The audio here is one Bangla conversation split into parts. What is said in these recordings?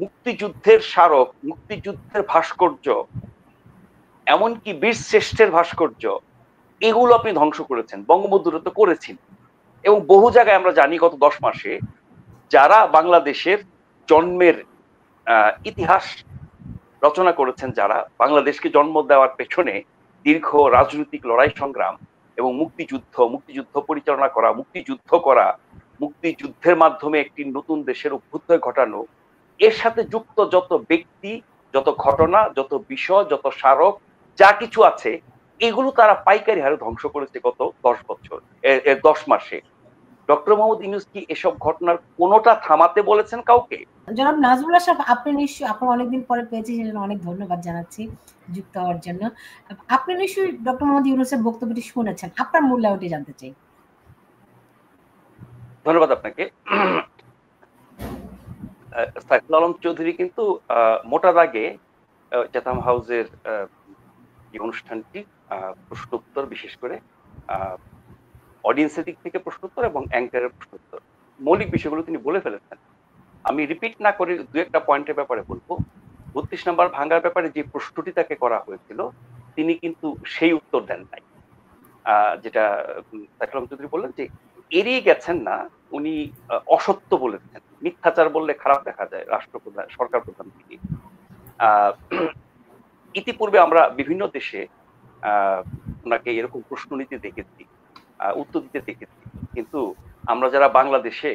মুক্তিযুদ্ধের স্মারক, মুক্তিযুদ্ধের ভাস্কর্য, এমনকি বীর শ্রেষ্ঠের ভাস্কর্য, এগুলো আপনি ধ্বংস করেছেন, বঙ্গবন্ধুরা তো করেছেন। এবং বহু জায়গায় আমরা জানি গত 10 মাসে যারা বাংলাদেশের জন্মের ইতিহাস রচনা করেছেন, যারা বাংলাদেশকে জন্ম দেওয়ার পেছনে দীর্ঘ রাজনৈতিক লড়াই সংগ্রাম এবং মুক্তিযুদ্ধ পরিচালনা করা, মুক্তিযুদ্ধের মাধ্যমে একটি নতুন দেশের অভ্যুদয় ঘটানো, এর সাথে যুক্ত যত ব্যক্তি, যত ঘটনা, যত বিষয়, যত স্মারক, যা কিছু আছে, এগুলো তারা পাইকারি হারে ধ্বংস করেছে গত 10 মাসে। ডক্টর মোহাম্মদ ইউনূস কি এসব ঘটনার কোনোটা থামাতে বলেছেন কাউকে? জনাব নাজমুল আশরাফ, আপনি নিশ্চয়ই, আপনি অনেকদিন পরে পেয়েছি, সেজন্য অনেক ধন্যবাদ জানাচ্ছি যুক্ত হওয়ার জন্য। আপনি নিশ্চয়ই ডক্টর মোহাম্মদ ইউনূসের বক্তব্যটি শুনেছেন, আপনার মূল্যায়নটি জানতে চাই। ধন্যবাদ আপনাকে। সাইফুল আলম চৌধুরী কিন্তু মোটা দাগে চ্যাথাম হাউসের অনুষ্ঠানটি প্রশ্নোত্তর, বিশেষ করে অডিয়েন্সের দিক থেকে প্রশ্নোত্তর এবং অ্যাঙ্কারের প্রশ্নোত্তর, মৌলিক বিষয়গুলো তিনি বলে ফেলেছেন। আমি রিপিট না করে দু একটা পয়েন্টের ব্যাপারে বলবো। 32 নম্বর ভাঙ্গার ব্যাপারে যে প্রশ্নটি তাকে করা হয়েছিল, তিনি কিন্তু সেই উত্তর দেন নাই। যেটা সাইফুল আলম চৌধুরী বললেন যে এড়িয়ে গেছেন না, উনি অসত্য বলেছেন। মিথ্যাচার বললে খারাপ দেখা যায় রাষ্ট্রপ্রধান, সরকার প্রধান থেকে। ইতিপূর্বে আমরা বিভিন্ন দেশে ওনাকে এরকম প্রশ্ন নিতে দেখেছি, উত্তর দিতে দেখেছি। কিন্তু আমরা যারা বাংলাদেশে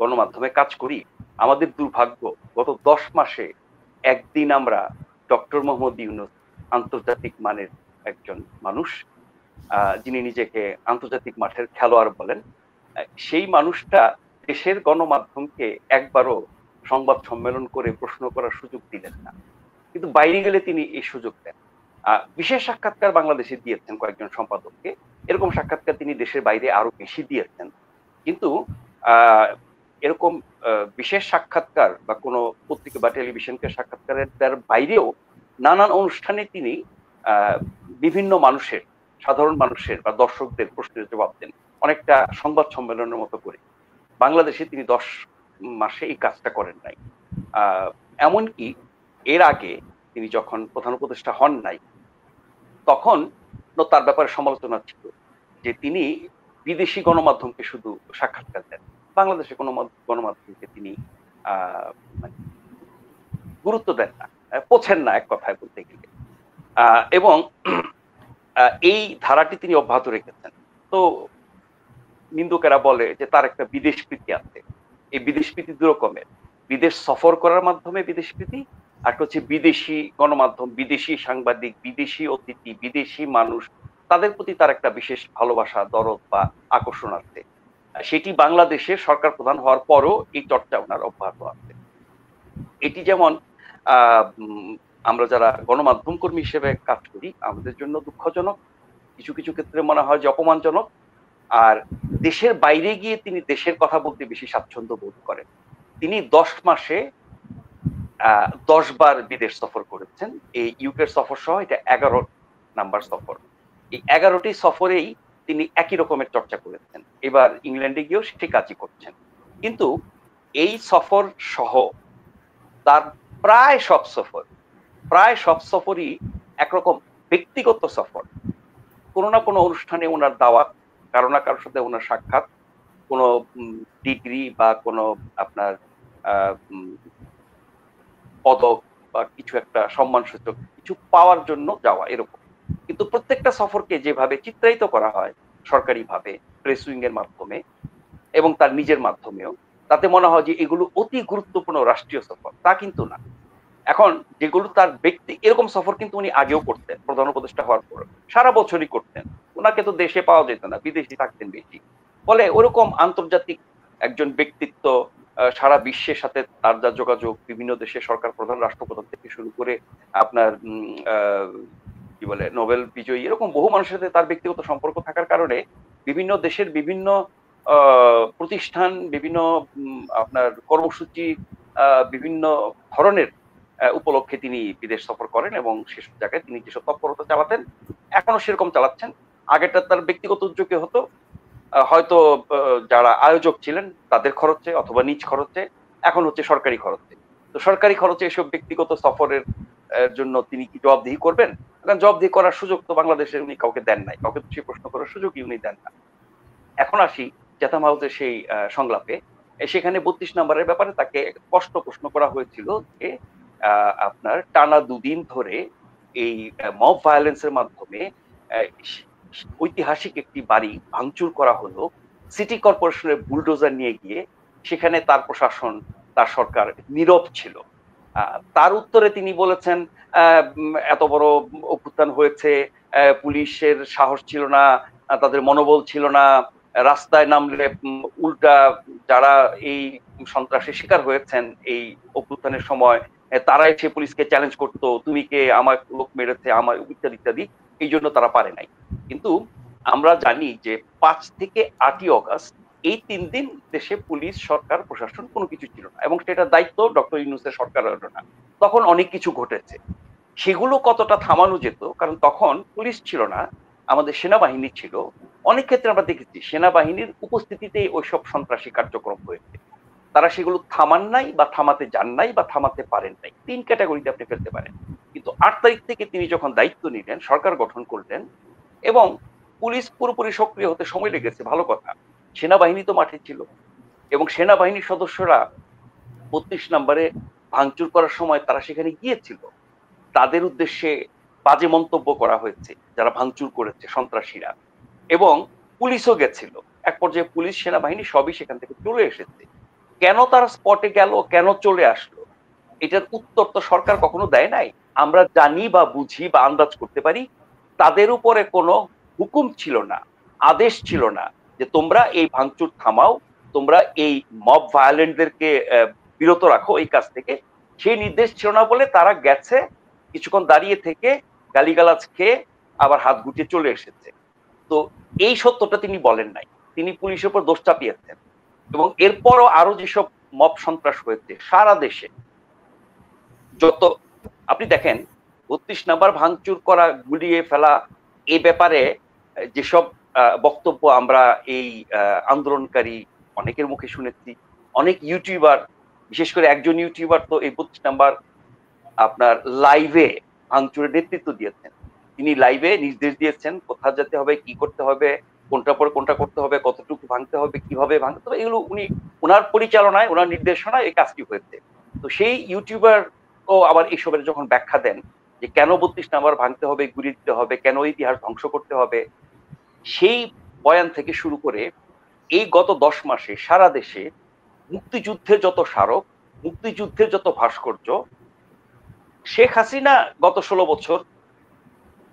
গণমাধ্যমে কাজ করি, আমাদের দুর্ভাগ্য, গত 10 মাসে একদিন আমরা ডক্টর মোহাম্মদ ইউনূস, আন্তর্জাতিক মানের একজন মানুষ, যিনি নিজেকে আন্তর্জাতিক মাঠের খেলোয়াড় বলেন, সেই মানুষটা দেশের গণমাধ্যমকে একবারও সংবাদ সম্মেলন করে প্রশ্ন করার সুযোগ দিলেন না। কিন্তু বাইরে গেলে তিনি এই সুযোগ দেন। বিশেষ সাক্ষাৎকার বাংলাদেশে দিয়েছেন কয়েকজন সম্পাদককে, এরকম সাক্ষাৎকার তিনি দেশের বাইরে আরো বেশি দিয়েছেন। কিন্তু এরকম বিশেষ সাক্ষাৎকার বা কোনো পত্রিকা বা টেলিভিশনকে সাক্ষাৎকারের তার বাইরেও নানান অনুষ্ঠানে তিনি বিভিন্ন মানুষের, সাধারণ মানুষের বা দর্শকদের প্রশ্নের জবাব দেন, অনেকটা সংবাদ সম্মেলনের মতো করে। বাংলাদেশে তিনি 10 মাসে এই কাজটা করেন নাই। এমনকি এর আগে তিনি যখন প্রধান উপদেষ্টা হন নাই, তখন তার ব্যাপারে সমালোচনা ছিল যে তিনি বিদেশি গণমাধ্যমকে শুধু সাক্ষাৎকার দেন, বাংলাদেশে কোনো গণমাধ্যমকে তিনি গুরুত্ব দেন না, পোছেন না এক কথায় বলতে গেলে। এবং এই ধারাটি তিনি অব্যাহত রেখেছেন। তো নিন্দুকেরা বলে যে তার একটা বিদেশ প্রীতি আছে। এই বিদেশ প্রীতি দু রকমের, বিদেশ সফর করার মাধ্যমে বিদেশ প্রীতি, আর হচ্ছে বিদেশি গণমাধ্যম, বিদেশি সাংবাদিক, বিদেশি অতিথি, বিদেশি মানুষ, তাদের প্রতি তার একটা বিশেষ ভালোবাসা, দরদ বা আকর্ষণ আছে। সেটি বাংলাদেশের সরকার প্রধান হওয়ার পরও এই চর্চা ওনার অব্যাহত আছে। এটি যেমন আমরা যারা গণমাধ্যম কর্মী হিসেবে কাজ করি, আমাদের জন্য দুঃখজনক, কিছু কিছু ক্ষেত্রে মনে হয় যে অপমানজনক। আর দেশের বাইরে গিয়ে তিনি দেশের কথা বলতে বেশি স্বাচ্ছন্দ্য বোধ করেন। তিনি 10 মাসে 10 বার বিদেশ সফর করেছেন। এই ইউকের সফর সহ এটা 11 নাম্বার সফর। এই 11টি সফরেই তিনি একই রকমের চর্চা করেছেন। এবার ইংল্যান্ডে গিয়েও সেটি কাজই করছেন। কিন্তু এই সফর সহ তার প্রায় সব সফরই একরকম ব্যক্তিগত সফর। কোনো না কোনো অনুষ্ঠানে ওনার দাওয়াত, কারো না কারোর সাথে ওনার সাক্ষাৎ, কোনো ডিগ্রি বা কোনো আপনার পদক বা কিছু একটা সম্মানসূচক কিছু পাওয়ার জন্য যাওয়া, এরকম। কিন্তু প্রত্যেকটা সফরকে যেভাবে চিত্রায়িত করা হয় সরকারিভাবে, প্রেস উইং এর মাধ্যমে এবং তার নিজের মাধ্যমেও, তাতে মনে হয় যে এগুলো অতি গুরুত্বপূর্ণ রাষ্ট্রীয় সফর। তা কিন্তু না। এখন যেগুলো তার ব্যক্তি, এরকম সফর কিন্তু উনি আগেও করতেন, প্রধান উপদেষ্টা হওয়ার পর সারা বছরই করতেন। ওনাকে তো দেশে পাওয়া যেত না, বিদেশে থাকতেন বেশি। ফলে ওরকম আন্তর্জাতিক একজন ব্যক্তিত্ব, সারা বিশ্বের সাথে তার যা যোগাযোগ, বিভিন্ন দেশের সরকার প্রধান, রাষ্ট্রপ্রধান থেকে শুরু করে আপনার কি বলে নোবেল বিজয়ী, এরকম বহু মানুষের সাথে তার ব্যক্তিগত সম্পর্ক থাকার কারণে বিভিন্ন দেশের বিভিন্ন প্রতিষ্ঠান, বিভিন্ন আপনার কর্মসূচি, বিভিন্ন ধরনের উপলক্ষে তিনি বিদেশ সফর করেন এবং সেসব জায়গায় তিনি যেসব তৎপরতা চালাতেন, এখনো সেরকম চালাচ্ছেন। আগেরটা তার ব্যক্তিগত উদ্যোগে হতো, হয়তো যারা আয়োজক ছিলেন তাদের খরচে অথবা নিজ খরচে, এখন হচ্ছে সরকারি খরচে। তো সরকারি খরচে এসব ব্যক্তিগত সফরের জন্য তিনি কি জবাবদিহি করবেন? কারণ জবাবদিহি করার সুযোগ তো বাংলাদেশে উনি কাউকে দেন নাই, কাউকে সে প্রশ্ন করার সুযোগই উনি দেন না। এখন আসি চ্যাথাম হাউসের সেই সংলাপে। সেখানে ৩২ নম্বরের ব্যাপারে তাকে স্পষ্ট প্রশ্ন করা হয়েছিল যে আপনার টানা দুদিন ধরে এই মব ভায়োলেন্স এর মাধ্যমে ঐতিহাসিক একটি বাড়ি ভাঙচুর করা হলো, সিটি কর্পোরেশনের বুলডোজার নিয়ে গিয়ে সেখানে তার প্রশাসন, তার সরকার নীরব ছিল। তার উত্তরে তিনি বলেছেন এত বড় অভ্যুত্থান হয়েছে, পুলিশের সাহস ছিল না, তাদের মনোবল ছিল না, রাস্তায় নামলে উল্টা যারা এই সন্ত্রাসের শিকার হয়েছেন এই অভ্যুত্থানের সময় তারা এসে পুলিশকে চ্যালেঞ্জ করতো, তুমি কে, আমার লোক মেরেছে, আমার ইত্যাদি ইত্যাদি, এই জন্য তারা পারে নাই। কিন্তু আমরা জানি যে 5 থেকে 8ই অগস্ট এই 3 দিন দেশে পুলিশ, সরকার, প্রশাসন কোনো কিছু ছিল না, এবং সেটা দায়িত্ব ডক্টর ইউনূসের সরকারের না। তখন অনেক কিছু ঘটেছে, সেগুলো কতটা থামানো যেত, কারণ তখন পুলিশ ছিল না, আমাদের সেনাবাহিনী ছিল। অনেক ক্ষেত্রে আমরা দেখেছি সেনাবাহিনীর উপস্থিতিতেই ওইসব সন্ত্রাসী কার্যক্রম হয়েছে। তারা সেগুলো থামান নাই, বা থামাতে যান নাই, বা থামাতে পারেন নাই। 3 ক্যাটাগরিতে আপনি ফেলতে পারেন। কিন্তু 8 তারিখ থেকে তিনি যখন দায়িত্ব নিলেন, সরকার গঠন করলেন, এবং পুলিশ পুরোপুরি সক্রিয় হতে সময় লেগেছে, ভালো কথা। সেনাবাহিনী তো মাঠে ছিল, এবং সেনাবাহিনীর সদস্যরা 32 নম্বরে ভাঙচুর করার সময় তারা সেখানে গিয়েছিল। তাদের উদ্দেশ্যে বাজে মন্তব্য করা হয়েছে যারা ভাঙচুর করেছে, সন্ত্রাসীরা, এবং পুলিশও গেছিল। এক পর্যায়ে পুলিশ, সেনাবাহিনী সবই সেখান থেকে চলে এসেছে। কেন তারা স্পটে গেল, কেন চলে আসলো, এটার উত্তর তো সরকার কখনো দেয় নাই। আমরা জানি বা বুঝি বা আন্দাজ করতে পারি তাদের উপরে কোনো হুকুম ছিল না, আদেশ ছিল না যে তোমরা এই ভাঙচুর থামাও, তোমরা এই মব ভায়োলেন্টদেরকে বিরত রাখো এই কাজ থেকে। সেই নির্দেশ ছিল না বলে তারা গেছে, কিছুক্ষণ দাঁড়িয়ে থেকে গালিগালাজ খেয়ে আবার হাত গুটিয়ে চলে এসেছে। তো এই সত্যটা তিনি বলেন নাই, তিনি পুলিশের উপর দোষ চাপিয়েছেন। এবং এরপরও আরো যেসব মব সন্ত্রাস হয়েছে সারা দেশে, যত আপনি দেখেন ৩২ নাম্বার ভাঙচুর করা, গুলিয়ে ফেলা, এই ব্যাপারে যেসব বক্তব্য আমরা এই আন্দোলনকারী অনেকের মুখে শুনেছি, অনেক ইউটিউবার, বিশেষ করে একজন ইউটিউবার তো এই ৩২ নাম্বার আপনার লাইভে ভাঙচুরের নেতৃত্ব দিয়েছেন। তিনি লাইভে নির্দেশ দিয়েছেন কোথায় যেতে হবে, কি করতে হবে, কোনটা পরে কোনটা করতে হবে, কতটুকু ভাঙতে হবে, কিভাবে ভাঙতে হবে, এগুলো উনি ওনার পরিচালনায়, ওনার নির্দেশনায় এই কাজটি হয়েছে। তো সেই ইউটিউবার ও আবার এইসবের যখন ব্যাখ্যা দেন যে কেন ৩২ নাম্বার ভাঙতে হবে, গুলি দিতে হবে, কেন ইতিহাস ধ্বংস করতে হবে, সেই বয়ান থেকে শুরু করে এই গত 10 মাসে সারা দেশে মুক্তিযুদ্ধের যত স্মারক, মুক্তিযুদ্ধের যত ভাস্কর্য, শেখ হাসিনা গত 16 বছর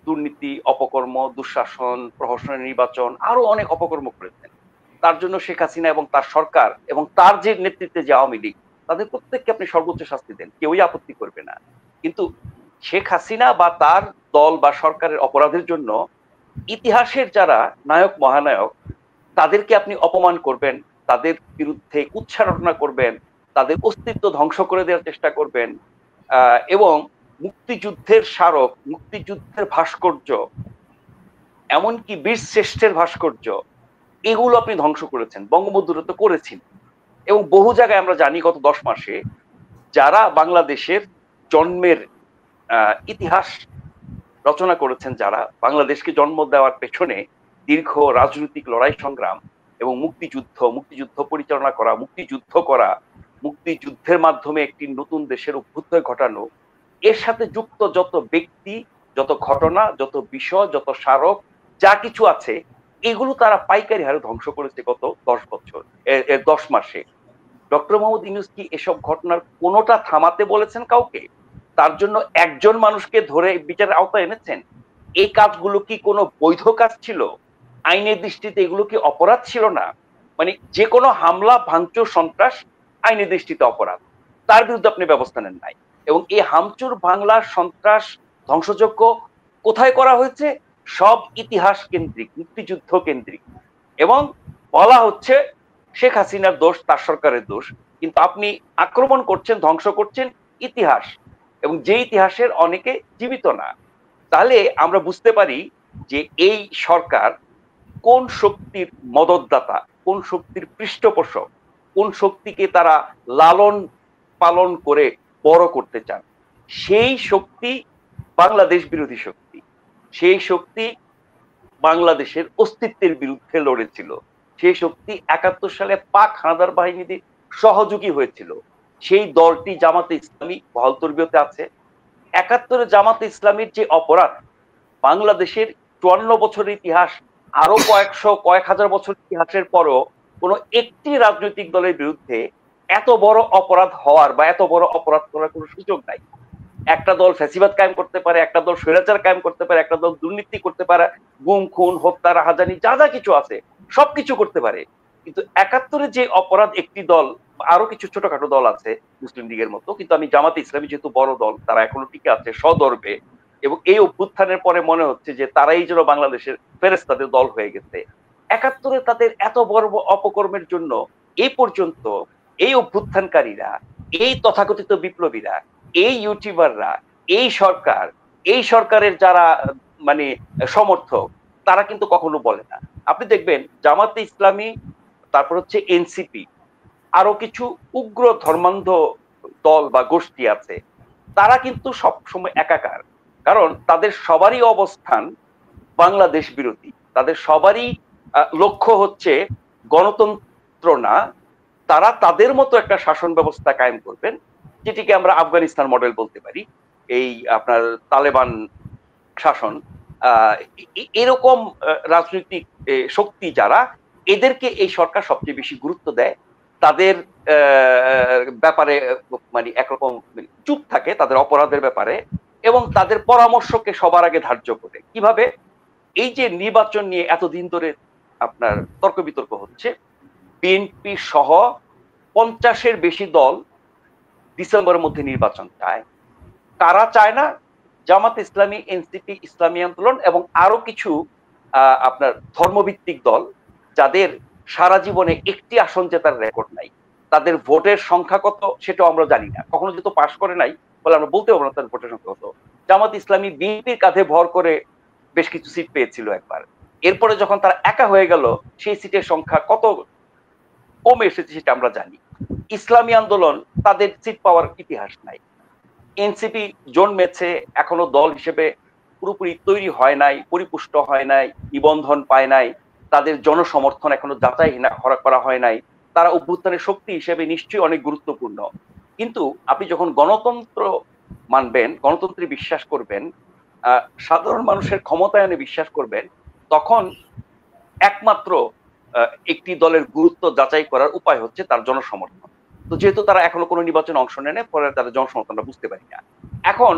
দুর্নীতি, অপকর্ম, দুঃশাসন, প্রহসনের নির্বাচন, আরো অনেক অপকর্ম করেছেন। তার জন্য শেখ হাসিনা এবং তার সরকার এবং তার যে নেতৃত্বে যে আওয়ামী লীগ, তাদের প্রত্যেককে আপনি সর্বোচ্চ শাস্তি দেন, কেউই আপত্তি করবে না। কিন্তু শেখ হাসিনা বা তার দল বা সরকারের অপরাধের জন্য ইতিহাসের যারা নায়ক মহানায়ক, তাদেরকে আপনি অপমান করবেন, তাদের বিরুদ্ধে উচ্চারণা করবেন, তাদের অস্তিত্ব ধ্বংস করে দেওয়ার চেষ্টা করবেন, এবং মুক্তিযুদ্ধের স্মারক, মুক্তিযুদ্ধের ভাস্কর্য, এমনকি বীর শ্রেষ্ঠের ভাস্কর্য, এগুলো আপনি ধ্বংস করেছেন, বঙ্গবন্ধুরা তো করেছেন। এবং বহু জায়গায় আমরা জানি গত 10 মাসে যারা বাংলাদেশের জন্মের ইতিহাস রচনা করেছেন, যারা বাংলাদেশকে জন্ম দেওয়ার পেছনে দীর্ঘ রাজনৈতিক লড়াই সংগ্রাম এবং মুক্তিযুদ্ধ পরিচালনা করা, মুক্তিযুদ্ধের মাধ্যমে একটি নতুন দেশের অভ্যুদয় ঘটানো, এর সাথে যুক্ত যত ব্যক্তি, যত ঘটনা, যত বিষয়, যত স্মারক, যা কিছু আছে, এগুলো তারা পাইকারি হারে ধ্বংস করেছে গত 10 মাসে। ডক্টর মোহাম্মদ ইউনূস কি এসব ঘটনার কোনোটা থামাতে বলেছেন কাউকে? তার জন্য একজন মানুষকে ধরে বিচারের আওতায় এনেছেন? এই কাজগুলো কি কোনো বৈধ কাজ ছিল? আইনের দৃষ্টিতে এগুলো কি অপরাধ ছিল না? মানে যে কোনো হামলা, ভাঙচুর, সন্ত্রাস আইনের দৃষ্টিতে অপরাধ, তার বিরুদ্ধে আপনি ব্যবস্থা নেন নাই। এবং এই হামচুর, বাংলা, সন্ত্রাস, ধ্বংসযজ্ঞ কোথায় করা হয়েছে? সব ইতিহাস কেন্দ্রিক, মুক্তিযুদ্ধ কেন্দ্রিক, এবং বলা হচ্ছে শেখ হাসিনার দোষ, তার সরকারের দোষ। কিন্তু আপনি আক্রমণ করছেন, ধ্বংস করছেন ইতিহাস, এবং যে ইতিহাসের অনেকে জীবিত না। তাহলে আমরা বুঝতে পারি যে এই সরকার কোন শক্তির মদতদাতা, কোন শক্তির পৃষ্ঠপোষক, কোন শক্তিকে তারা লালন পালন করে বড় করতে চান। সেই শক্তি বাংলাদেশ বিরোধী শক্তি, সেই শক্তি বাংলাদেশের অস্তিত্বের বিরুদ্ধে লড়েছিল, সেই শক্তি ৭১ সালে পাক হানাদার বাহিনীর সহযোগী হয়েছিল। সেই দলটি জামাতে ইসলামী বহাল তরবিয়তে আছে। ৭১ জামাতে ইসলামীর যে অপরাধ, বাংলাদেশের ৫৪ বছরের ইতিহাস, আরো কয়েক হাজার বছর ইতিহাসের পরও কোন একটি রাজনৈতিক দলের বিরুদ্ধে এত বড় অপরাধ হওয়ার বা এত বড় অপরাধ করার কোনো সুযোগ নাই। একটা দল ফ্যাসিবাদ কায়েম করতে পারে, একটা দল স্বৈরাচার কায়েম করতে পারে, একটা দল দুর্নীতি করতে পারে, গুম খুন হত্যা রাহাজানি যা যা কিছু আছে সবকিছু করতে পারে। কিন্তু ৭১ যে অপরাধ একটি দল, আরো কিছু ছোটখাটো দল আছে মুসলিম লীগের মতো, কিন্তু আমি জামাতে ইসলামী যেহেতু বড় দল, তারা এখনো টিকে আছে সদর্বে, এবং এই অভ্যুত্থানের পরে মনে হচ্ছে যে তারাই যেন বাংলাদেশের ফেরেশতাদের দল হয়ে গেছে। ৭১ তাদের এত বড় অপকর্মের জন্য এই পর্যন্ত এই অভ্যুত্থানকারীরা, এই তথাকথিত বিপ্লবীরা, এই ইউটিউবাররা, এই সরকার, এই সরকারের যারা মানে সমর্থক, তারা কিন্তু কখনো বলে না। আপনি দেখবেন জামাতে ইসলামী, তারপর হচ্ছে এনসিপি, আরো কিছু উগ্র ধর্মান্ধ দল বা গোষ্ঠী আছে, তারা কিন্তু সবসময় একাকার। কারণ তাদের সবারই অবস্থান বাংলাদেশ বিরোধী, তাদের সবারই লক্ষ্য হচ্ছে গণতন্ত্র না, তারা তাদের মতো একটা শাসন ব্যবস্থা কায়েম করবেন, যেটিকে আমরা আফগানিস্তান মডেল বলতে পারি, এই আপনার তালেবান শাসন। এরকম রাজনৈতিক শক্তি যারা, এদেরকে এই সরকার সবচেয়ে বেশি গুরুত্ব দেয়। তাদের ব্যাপারে মানে একরকম চুপ থাকে তাদের অপরাধের ব্যাপারে, এবং তাদের পরামর্শকে সবার আগে ধার্য করে। কিভাবে? এই যে নির্বাচন নিয়ে এতদিন ধরে আপনার তর্ক বিতর্ক হচ্ছে, বিএনপি সহ 50-এর বেশি দল ডিসেম্বরের মধ্যে নির্বাচন চায়। কারা চায় না? জামাত ইসলামী, এনসিপি, ইসলামী আন্দোলন এবং আরো কিছু আপনার ধর্মভিত্তিক দল, যাদের সারা জীবনে একটি আসন জেতার রেকর্ড নাই। তাদের ভোটের সংখ্যা কত সেটাও আমরা জানি না, কখনো যেহেতু পাশ করে নাই বলে আমরা বলতে পারবো না তাদের ভোটের সংখ্যা কত। জামাত ইসলামী বিএনপির কাঁধে ভর করে বেশ কিছু সিট পেয়েছিল একবার, এরপরে যখন তারা একা হয়ে গেল, সেই সিটের সংখ্যা কত কমে এসেছে সেটা আমরা জানি। ইসলামী আন্দোলন, তাদের সিট পাওয়ার ইতিহাস নাই। এনসিপি জন্মেছে, এখনো দল হিসেবে পুরোপুরি তৈরি হয় নাই, পরিপুষ্ট হয় নাই, নিবন্ধন পায় নাই, তাদের জনসমর্থন এখনো যাচাই করা হয় নাই। তারা অভ্যুত্থানের শক্তি হিসেবে নিশ্চয়ই অনেক গুরুত্বপূর্ণ, কিন্তু আপনি যখন গণতন্ত্র মানবেন, গণতন্ত্রে বিশ্বাস করবেন, সাধারণ মানুষের ক্ষমতায়নে বিশ্বাস করবেন, তখন একমাত্র একটি দলের গুরুত্ব যাচাই করার উপায় হচ্ছে তার জনসমর্থন। তো যেহেতু তারা এখনো কোনো নির্বাচনে অংশ নেয়, পরে তাদের জনসমর্থনটা বুঝতে পারি না। এখন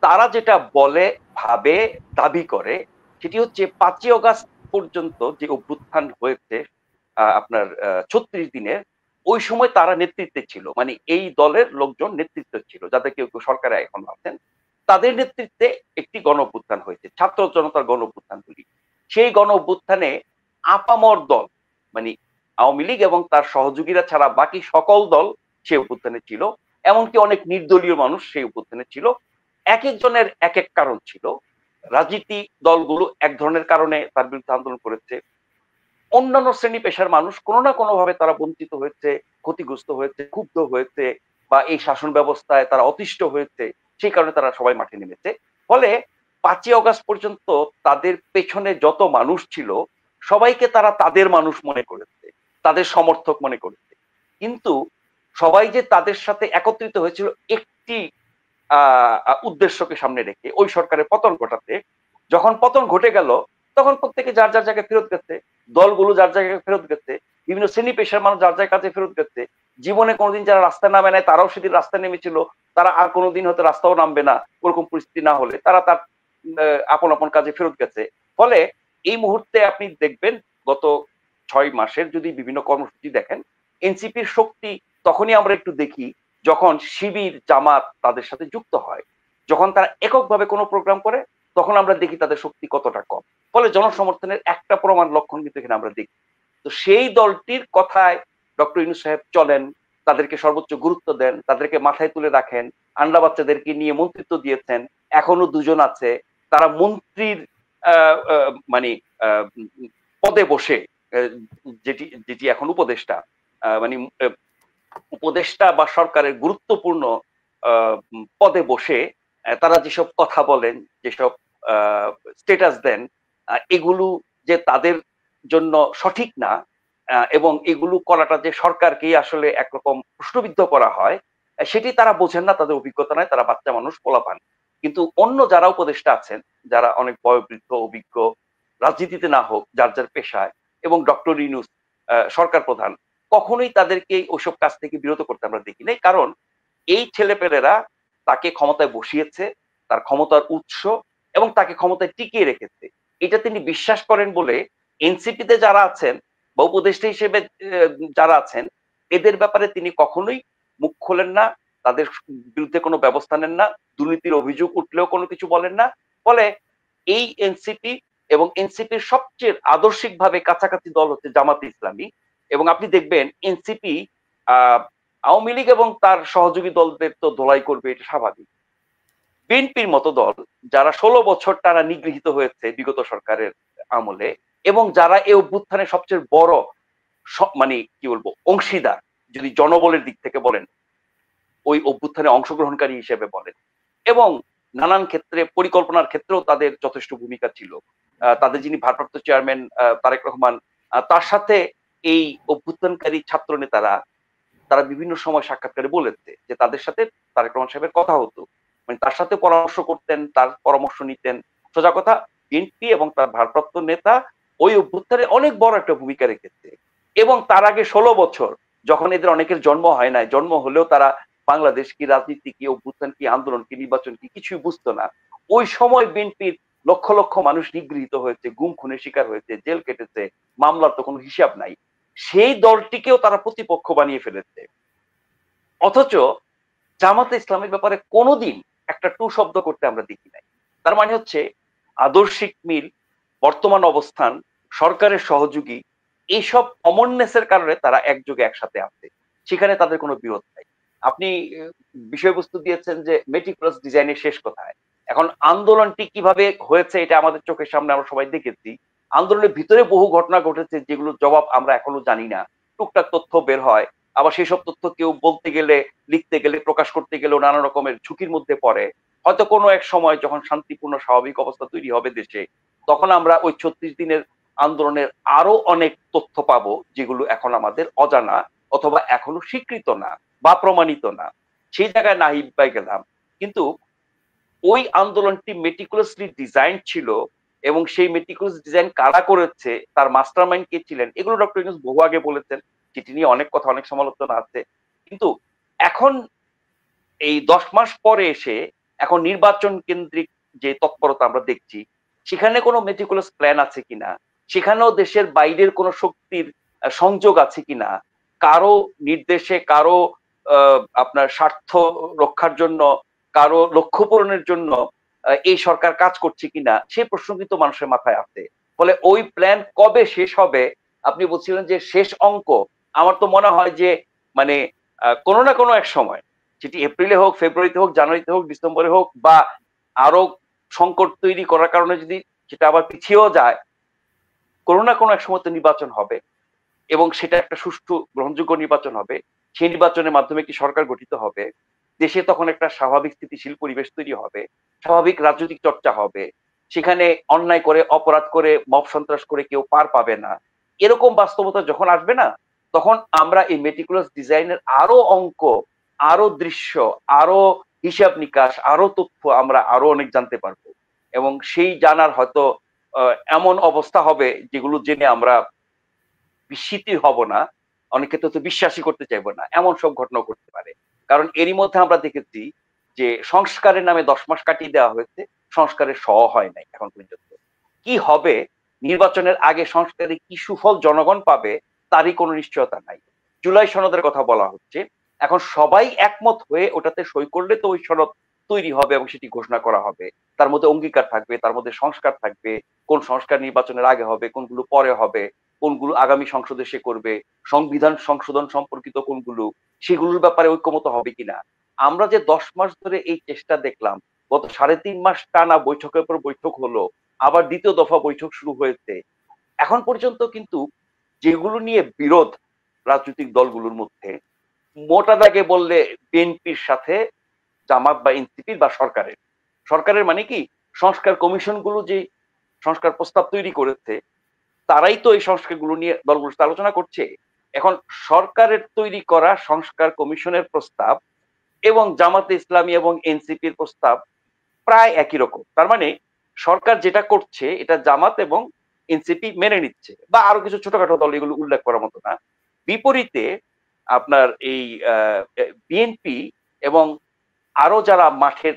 তারা যেটা বলে, ভাবে, দাবি করে, সেটি হচ্ছে 5ই অগাস্ট পর্যন্ত যে অভ্যুত্থান হয়েছে আপনার 36 দিনের, ওই সময় তারা নেতৃত্বে ছিল, মানে এই দলের লোকজন নেতৃত্ব ছিল, যাদের কেউ কেউ সরকারে এখন আছেন, তাদের নেতৃত্বে একটি গণ অভ্যুত্থান হয়েছে, ছাত্র জনতার গণ অভ্যুত্থান বলি। সেই গণ অভ্যুত্থানে আপামর দল, মানে আওয়ামী লীগ এবং তার সহযোগীরা ছাড়া বাকি সকল দল সেই অভ্যুত্থানে ছিল, এমনকি অনেক নির্দলীয় মানুষ সেই অভ্যুত্থানে ছিল। এক একজনের এক এক কারণ ছিল। রাজনীতি দলগুলো এক ধরনের কারণে তার বিরুদ্ধে আন্দোলন করেছে, অন্যান্য শ্রেণী পেশার মানুষ কোনো না কোনো ভাবে তারা বঞ্চিত হয়েছে, ক্ষতিগ্রস্ত হয়েছে, ক্ষুব্ধ হয়েছে, বা এই শাসন ব্যবস্থায় তারা অতিষ্ঠ হয়েছে, সেই কারণে তারা সবাই মাঠে নেমেছে। ফলে 5ই অগাস্ট পর্যন্ত তাদের পেছনে যত মানুষ ছিল, সবাইকে তারা তাদের মানুষ মনে করেছে, তাদের সমর্থক মনে করেছে। কিন্তু সবাই যে তাদের সাথে একত্রিত হয়েছিল একটি উদ্দেশ্যকে সামনে রেখে, ওই সরকারের পতন ঘটাতে। যখন পতন ঘটে গেল, তখন প্রত্যেকে যার যার জায়গায় ফেরত গেছে, দলগুলো যার জায়গায় ফেরত গেছে, বিভিন্ন শ্রেণী পেশার মানুষ যার যার কাছে ফেরত গেছে। জীবনে কোনোদিন যারা রাস্তায় নামে নাই, তারাও সেদিন রাস্তায় নেমেছিল, তারা আর কোনোদিন হয়তো রাস্তাও নামবে না, ওরকম পরিস্থিতি না হলে তারা তার আপন আপন কাজে ফেরত গেছে। ফলে এই মুহূর্তে আপনি দেখবেন, গত 6 মাসের যদি বিভিন্ন কর্মসূচি দেখেন, এনসিপির শক্তি তখনই আমরা একটু দেখি যখন শিবির, জামাত তাদের সাথে যুক্ত হয়। যখন তারা এককভাবে কোনো প্রোগ্রাম করে, তখন আমরা দেখি তাদের শক্তি কতটা কম। ফলে জনসমর্থনের একটা প্রমাণ লক্ষণ কিন্তু এখানে আমরা দেখি। তো সেই দলটির কথায় ডক্টর ইউনূস সাহেব চলেন, তাদেরকে সর্বোচ্চ গুরুত্ব দেন, তাদেরকে মাথায় তুলে রাখেন, আন্ডা বাচ্চাদেরকে নিয়ে মন্ত্রিত্ব দিয়েছেন, এখনো 2 জন আছে, তারা মন্ত্রীর মানে পদে বসে, যেটি যেটি এখন উপদেষ্টা, মানে উপদেষ্টা বা সরকারের গুরুত্বপূর্ণ পদে বসে তারা যেসব কথা বলেন, যেসব স্টেটাস দেন, এগুলো যে তাদের জন্য সঠিক না, এবং এগুলো করাটা যে সরকারকেই আসলে একরকম প্রশ্নবিদ্ধ করা হয়, সেটি তারা বোঝেন না, তাদের অভিজ্ঞতা নাই, তারা বাচ্চা মানুষ, পোলাপান। কিন্তু অন্য যারা উপদেষ্টা আছেন, যারা অনেক বয়োবৃদ্ধ, অভিজ্ঞ, রাজনীতিতে না হোক, যার যার পেশায়, এবং ডক্টর ইউনূস সরকার প্রধান, কখনোই তাদেরকে ওইসব কাজ থেকে বিরত করতে আমরা দেখি নাই। কারণ এই ছেলেপেলেরা তাকে ক্ষমতায় বসিয়েছে, তার ক্ষমতার উৎস, এবং তাকে ক্ষমতায় টিকিয়ে রেখেছে। এটা তিনি বিশ্বাস করেন বলে এনসিপিতে যারা আছেন বা উপদেষ্টা হিসেবে যারা আছেন, এদের ব্যাপারে তিনি কখনোই মুখ খোলেন না, তাদের বিরুদ্ধে কোনো ব্যবস্থা নেন না, দুর্নীতির অভিযোগ উঠলেও কোনো কিছু বলেন না। ফলে এই এনসিপি এবং এনসিপির সবচেয়ে আদর্শিকভাবে কাছাকাছি দল হচ্ছে জামাতে ইসলামী। এবং আপনি দেখবেন এনসিপি আওয়ামী লীগ এবং তার সহযোগী দলদের তো ধোলাই করবে, এটা স্বাভাবিক। বিএনপির মতো দল, যারা 16 বছর টানা নিগৃহীত হয়েছে বিগত সরকারের আমলে, এবং যারা এই অভ্যুত্থানের সবচেয়ে বড় মানে কি বলবো অংশীদার, যদি জনবলের দিক থেকে বলেন, ওই অভ্যুত্থানে অংশগ্রহণকারী হিসেবে বলেন, এবং নানান ক্ষেত্রে পরিকল্পনার ক্ষেত্রেও তাদের যথেষ্ট ভূমিকা ছিল। তাদের যিনি ভারপ্রাপ্ত চেয়ারম্যান তারেক রহমান, তার সাথে এই অভ্যুত্থানকারী ছাত্র নেতারা, তারা বিভিন্ন সময় সাক্ষাৎকারে বলেছে যে তাদের সাথে তারেক রহমান সাহেবের কথা হতো, মানে তার সাথে পরামর্শ করতেন, তার পরামর্শ নিতেন। সোজা কথা, বিএনপি এবং তার ভারপ্রাপ্ত নেতা ওই অভ্যুত্থানে অনেক বড় একটা ভূমিকা রেখেছে। এবং তার আগে 16 বছর যখন এদের অনেকের জন্ম হয় নাই, জন্ম হলেও তারা বাংলাদেশ কি, রাজনীতি কি, অভ্যুত্থান কি, আন্দোলন কি, নির্বাচন কি, কিছুই বুঝতো না। ওই সময় বিএনপির লক্ষ লক্ষ মানুষ নিগৃহীত হয়েছে, গুম খুনের শিকার হয়েছে, জেল কেটেছে, মামলার তো কোনো হিসাব নাই। সেই দলটিকেও তারা প্রতিপক্ষ বানিয়ে ফেলেছে। অথচ জামাতে ইসলামের ব্যাপারে কোনোদিন একটা টু শব্দ করতে আমরা দেখি নাই। তার মানে হচ্ছে আদর্শিক মিল, বর্তমান অবস্থান, সরকারের সহযোগী, এইসব কমননেসের কারণে তারা একযোগে একসাথে আছে, সেখানে তাদের কোনো বিরোধ নাই। আপনি বিষয়বস্তু দিয়েছেন যে মেটিকুলাস ডিজাইনের শেষ কোথায়। এখন আন্দোলনটি কিভাবে হয়েছে এটা আমাদের চোখের সামনে আমরা সবাই দেখেছি। আন্দোলনের ভিতরে বহু ঘটনা ঘটেছে যেগুলোর জবাব আমরা এখনো জানি না, টুকটাক তথ্য বের হয়, আবার সেই সব তথ্য কেউ বলতে গেলে, লিখতে গেলে, প্রকাশ করতে গেলেও নানা রকমের ঝুঁকির মধ্যে পড়ে। হয়তো কোনো এক সময় যখন শান্তিপূর্ণ স্বাভাবিক অবস্থা তৈরি হবে দেশে, তখন আমরা ওই 36 দিনের আন্দোলনের আরো অনেক তথ্য পাবো, যেগুলো এখন আমাদের অজানা, অথবা এখনো স্বীকৃত না বা প্রমাণিত না। সেই জায়গায় নাহিদ ভাই গেলাম। কিন্তু ওই আন্দোলনটি মেটিকুলাসলি ডিজাইন ছিল, এবং সেই মেটিকুলাস ডিজাইন কারা করেছে, তার মাস্টারমাইন্ড কে ছিলেন, এগুলো ডক্টর ইউনূস বহু আগে বলেছেন, যেটি নিয়ে অনেক কথা, অনেক সমালোচনা আছে। কিন্তু এখন এই 10 মাস পরে এসে এখন নির্বাচন কেন্দ্রিক যে তৎপরতা আমরা দেখছি, সেখানে কোনো মেটিকুলাস প্ল্যান আছে কিনা, সেখানেও দেশের বাইরের কোনো শক্তির সংযোগ আছে কিনা, কারো নির্দেশে, কারো আপনার স্বার্থ রক্ষার জন্য, কারো লক্ষ্য পূরণের জন্য এই সরকার কাজ করছে কিনা, সেই প্রশ্ন কিন্তু মানুষের মাথায় আছে। ফলে ওই প্ল্যান কবে শেষ হবে, আপনি বলছিলেন যে শেষ অঙ্ক, আমার তো মনে হয় যে মানে কোনো না কোনো এক সময়, সেটি এপ্রিলে হোক, ফেব্রুয়ারিতে হোক, জানুয়ারিতে হোক, ডিসেম্বরে হোক, বা আরো সংকট তৈরি করার কারণে যদি সেটা আবার পিছিয়েও যায়, কোনো না কোনো এক সময় তো নির্বাচন হবে, এবং সেটা একটা সুষ্ঠু গ্রহণযোগ্য নির্বাচন হবে। সেই নির্বাচনের মাধ্যমে একটি সরকার গঠিত হবে, দেশে তখন একটা স্বাভাবিক স্থিতিশীল পরিবেশ তৈরি হবে, স্বাভাবিক রাজনৈতিক চর্চা হবে, সেখানে অন্যায় করে, অপরাধ করে, মব সন্ত্রাস করে কেউ পার পাবে না। এরকম বাস্তবতা যখন আসবে না, তখন আমরা এই মেটিকুলাস ডিজাইনের আরো অঙ্ক, আরো দৃশ্য, আরো হিসাব নিকাশ, আরো তথ্য আমরা আরো অনেক জানতে পারবো। এবং সেই জানার হয়তো এমন অবস্থা হবে যেগুলো জেনে আমরা বিস্মিত হব না, অনেক ক্ষেত্রে তো বিশ্বাসই করতে চাইবো না, এমন সব ঘটনা করতে পারে। কারণ এরই মধ্যে আমরা দেখেছি যে সংস্কারের নামে 10 মাস কাটিয়ে দেওয়া হয়েছে, সংস্কারের স হয় নাই এখন পর্যন্ত। কি হবে, নির্বাচনের আগে সংস্কারে কি সুফল জনগণ পাবে, তারই কোনো নিশ্চয়তা নাই। জুলাই সনদের কথা বলা হচ্ছে, এখন সবাই একমত হয়ে ওটাতে সই করলে তো ওই সনদ তৈরি হবে এবং সেটি ঘোষণা করা হবে। তার মধ্যে অঙ্গীকার থাকবে, তার মধ্যে সংস্কার থাকবে, কোন সংস্কার নির্বাচনের আগে হবে, কোনগুলো পরে হবে, কোনগুলো আগামী সংসদে সে করবে, সংবিধান সংশোধন সম্পর্কিত কোনগুলো, সেগুলোর ব্যাপারে ঐক্যমত হবে কিনা। আমরা যে 10 মাস ধরে এই চেষ্টা দেখলাম, গত 3.5 মাস টানা বৈঠকের পর বৈঠক হলো, আবার দ্বিতীয় দফা বৈঠক শুরু হয়েছে, এখন পর্যন্ত কিন্তু যেগুলো নিয়ে বিরোধ রাজনৈতিক দলগুলোর মধ্যে, মোটা দাগে বললে বিএনপির সাথে জামাত বা এনসিপির বা সরকারের। সরকারের মানে কি, সংস্কার কমিশনগুলো যে সংস্কার প্রস্তাব তৈরি করেছে, তারাই তো এই সংস্কারগুলো নিয়ে দলগুলোর সাথে আলোচনা করছে। এখন সরকারের তৈরি করা সংস্কার কমিশনের প্রস্তাব এবং জামাতে ইসলামী এবং এনসিপির প্রস্তাব প্রায় একই রকম। তার মানে সরকার যেটা করছে এটা জামাত এবং এনসিপি মেনে নিচ্ছে, বা আরো কিছু ছোটখাটো দল, এগুলো উল্লেখ করার মতো না। বিপরীতে আপনার এই বিএনপি এবং আরো যারা মাঠের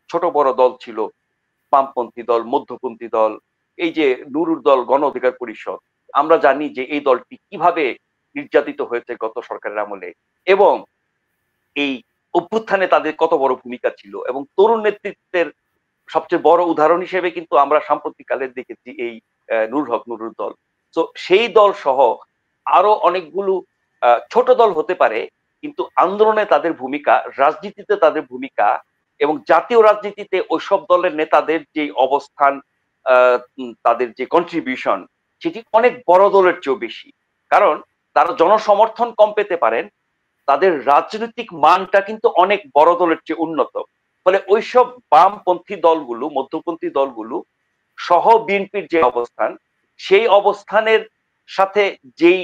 ছোট বড় দল ছিল, বামপন্থী দল, মধ্যপন্থী দল, এই যে নুরুর দল, গণ অধিকার পরিষদ, আমরা জানি যে এই দলটি কিভাবে নির্যাতিত হয়েছে গত সরকারের আমলে, এবং এই অভ্যুত্থানে তাদের কত বড় ভূমিকা ছিল, এবং তরুণ নেতৃত্বের সবচেয়ে বড় উদাহরণ হিসেবে কিন্তু আমরা সাম্প্রতিককালে দেখেছি এই নুরুল হক নুরুর দল। তো সেই দল সহ আরো অনেকগুলো ছোট দল হতে পারে, কিন্তু আন্দোলনে তাদের ভূমিকা, রাজনীতিতে তাদের ভূমিকা এবং জাতীয় রাজনীতিতে ওইসব দলের নেতাদের যে অবস্থান, তাদের যে কন্ট্রিবিউশন, সেটি অনেক বড় দলের চেয়েও বেশি। কারণ তারা জনসমর্থন কম পেতে পারেন, তাদের রাজনৈতিক মানটা কিন্তু অনেক বড় দলের চেয়ে উন্নত। ফলে ওইসব বামপন্থী দলগুলো, মধ্যপন্থী দলগুলো সহ বিএনপির যে অবস্থান, সেই অবস্থানের সাথে যেই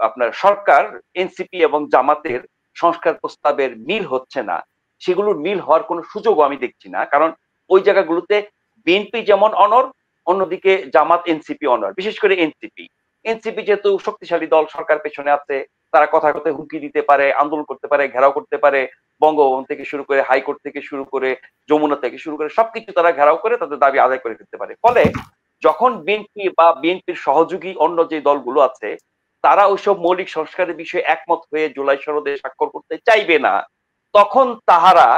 আপনার সরকার, এনসিপি এবং জামাতের সংস্কার প্রস্তাবের মিল হচ্ছে না, সেগুলোর মিল হওয়ার কোনো সুযোগও আমি দেখছি না। কারণ ওই জায়গাগুলোতে বিএনপি যেমন অনর, অন্যদিকে জামাত এনসিপি অনর, বিশেষ করে এনসিপি। এনসিপি যেহেতু শক্তিশালী দল, সরকার পেছনে আছে, তারা কথায় কথায় হুমকি দিতে পারে, আন্দোলন করতে পারে, ঘেরাও করতে পারে, বঙ্গভবন থেকে শুরু করে, হাইকোর্ট থেকে শুরু করে, যমুনা থেকে শুরু করে সবকিছু তারা ঘেরাও করে তাদের দাবি আদায় করে ফেলতে পারে। ফলে যখন বিএনপি বা বিএনপির সহযোগী অন্য যে দলগুলো আছে, তারা ওইসব মৌলিক সংস্কারের বিষয়ে একমত হয়ে জুলাই সনদে স্বাক্ষর করতে চাইবে না, তখন তাহারা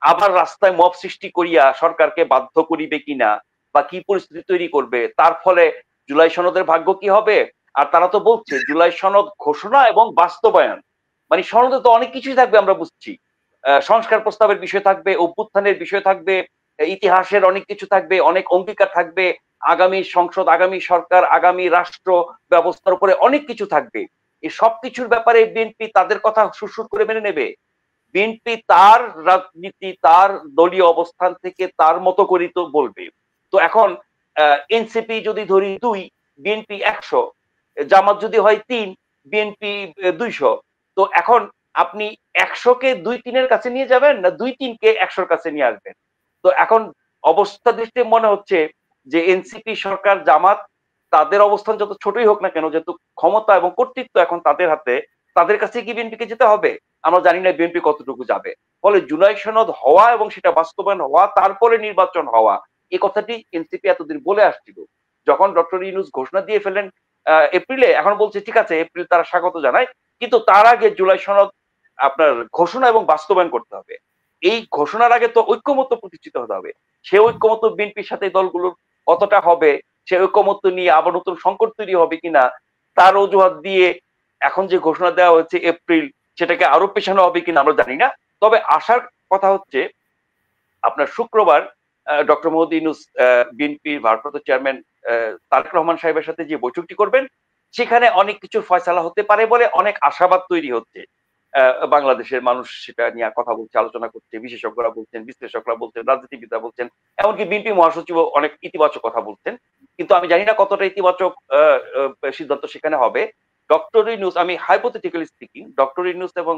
আবার রাস্তায় মব সৃষ্টি করিয়া সরকারকে বাধ্য করিবে কিনা, বা কি পরিস্থিতি তৈরি করবে, তার ফলে জুলাই সনদের ভাগ্য কি হবে। আর তারা তো বলছে জুলাই সনদ ঘোষণা এবং বাস্তবায়ন, মানে সনদে তো অনেক কিছুই থাকবে, আমরা বুঝছি। সংস্কার প্রস্তাবের বিষয় থাকবে, অভ্যুত্থানের বিষয় থাকবে, ইতিহাসের অনেক কিছু থাকবে, অনেক অঙ্গীকার থাকবে, আগামী সংসদ, আগামী সরকার, আগামী রাষ্ট্র ব্যবস্থার উপরে অনেক কিছু থাকবে। এই সবকিছুর ব্যাপারে বিএনপি তাদের কথা সুরসুর করে মেনে নেবে? বিএনপি তার রাজনীতি, তার দলীয় অবস্থান থেকে তার মতো করেই তো বলবে। তো এখন এনসিপি যদি ধরি 2, বিএনপি 100, জামাত যদি হয় 3, বিএনপি 200। তো এখন আপনি 100-কে 2-3-এর কাছে নিয়ে যাবেন, না 2-3-কে 100-র কাছে নিয়ে আসবেন? তো এখন অবস্থা দৃষ্টি মনে হচ্ছে যে এনসিপি, সরকার, জামাত, তাদের অবস্থান যত ছোটই হোক না কেন, যেহেতু ক্ষমতা এবং কর্তৃত্ব এখন তাদের হাতে, তাদের কাছে কি বিএনপিকে যেতে হবে? আমরা জানি না বিএনপি কতটুকু যাবে। ফলে জুলাই সনদ হওয়া এবং সেটা বাস্তবায়ন হওয়া, তারপরে নির্বাচন হওয়া, এই কথাটি এনসিপি এতদিন বলে আসছিল। যখন ডক্টর ইউনূস ঘোষণা দিয়ে ফেলেন এপ্রিলে, এখন বলছে ঠিক আছে, এপ্রিল তারা স্বাগত জানায়, কিন্তু তার আগে জুলাই সনদ আপনার ঘোষণা এবং বাস্তবায়ন করতে হবে। এই ঘোষণার আগে তো ঐক্যমত্য প্রতিষ্ঠিত হতে হবে। সে ঐক্যমত্য বিএনপির সাথে দলগুলোর কতটা হবে, সে ঐক্যমত্য নিয়ে আবার নতুন সংকট তৈরি হবে কিনা, তার অজুহাত দিয়ে এখন যে ঘোষণা দেওয়া হচ্ছে এপ্রিল, সেটাকে আরো পেছানো হবে কিনা আমরা জানি না। তবে আশার কথা হচ্ছে আপনার শুক্রবার ডক্টর মোহাম্মদ ইউনূস বিএনপির ভারপ্রাপ্ত চেয়ারম্যান তারেক রহমান সাহেবের সাথে যে বৈঠকটি করবেন, সেখানে অনেক কিছুর ফয়সালা হতে পারে বলে অনেক আশাবাদ তৈরি হচ্ছে। বাংলাদেশের মানুষ সেটা নিয়ে কথা বলছে, আলোচনা করছে, বিশেষজ্ঞরা বলছেন, বিশ্লেষকরা বলছেন, রাজনীতিবিদরা বলছেন, এমনকি বিএনপি মহাসচিব অনেক ইতিবাচক কথা বলছেন। কিন্তু আমি জানি না কতটা ইতিবাচক সিদ্ধান্ত সেখানে হবে। ডক্টর ইউনূস, আমি হাইপোথেটিক্যালি স্পিকিং, ডক্টর ইউনূস এবং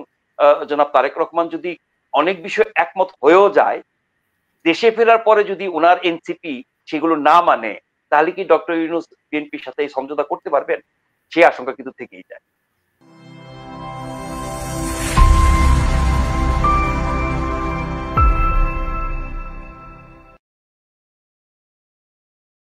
জনাব তারেক রহমান যদি অনেক বিষয়ে একমত হয়েও যায়, দেশে ফেরার পরে যদি উনার এনসিপি সেগুলো না মানে, তাহলে কি ডক্টর ইউনূস বিএনপির সাথে এই সমঝোতা করতে পারবেন? সে আশঙ্কা কিন্তু থেকেই যায়।